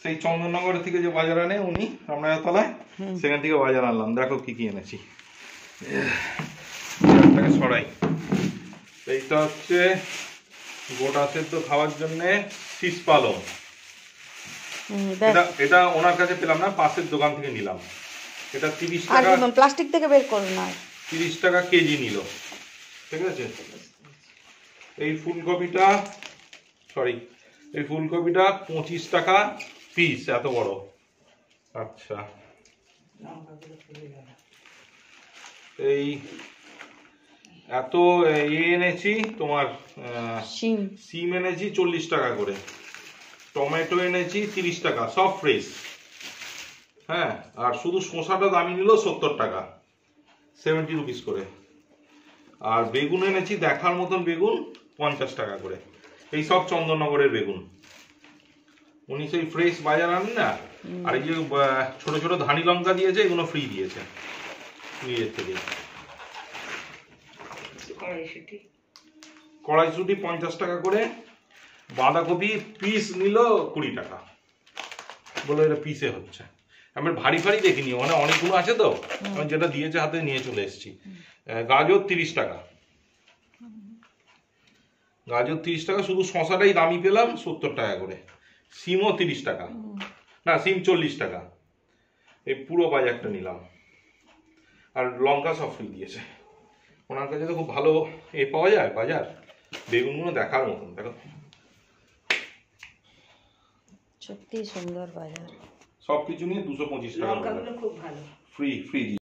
সেই চন্দননগর থেকে যে বাজার আনে উনি রামনাথতলায়, সেখান থেকে বাজার আনলাম। দেখো কি কি এনেছি, ছড়াই। এইটা হচ্ছে গোটা সেদ্ধ খাওয়ার জন্য শীষ পালং। এটা ওনার কাছে পেলাম না, পাশের দোকান থেকে নিলাম। এটা 30 টাকা, প্লাস্টিক থেকে বের করো না, 30 টাকা কেজি নিল। ঠিক আছে। এই ফুলকপিটা 25 টাকা পিস, এত বড়। আচ্ছা, এই এত এনেছি তোমার সিম এনেছি 40 টাকা করে, টমেটো এনেছি 30 টাকা, সব ফ্রেশ। হ্যাঁ, আর শুধু শসাটা দামি নিল 70 টাকা, 70 রুপিস করে। আর বেগুন এনেছি দেখার মতন বেগুন 50 টাকা করে। এই সব চন্দননগরের বেগুন, উনি সেই ফ্রেশ বাজার আনেন না। আর এই যে ছোট ছোট ধানি লঙ্কা দিয়েছে, এগুলো ফ্রি দিয়েছে নিজের থেকে। কড়াইশুঁটি 50 টাকা করে। বাঁধাকপি পিস নিল 20 টাকা, বলে এটা পিসে হচ্ছে। আমি ভারী ভারী দেখিনি, মানে অনেকগুলো আছে তো, আমি যেটা দিয়েছে হাতে নিয়ে চলে এসেছি। গাজর 30 টাকা, গাজর 30 টাকা। শুধু শশাটাই দামি পেলাম 70 টাকা করে। সিমও 30 টাকা, না সিম 40 টাকা। এই পুরো বাজারটা নিলাম। আর লঙ্কা সব ফ্রি দিয়েছে। ওনার কাছে তো খুব ভালো পাওয়া যায় বাজার। বেগুনগুলো দেখার মতন, দেখো সত্যি সুন্দর বাজার। সবকিছু নিয়ে 225 টাকা, খুব ভালো, ফ্রি ফ্রি।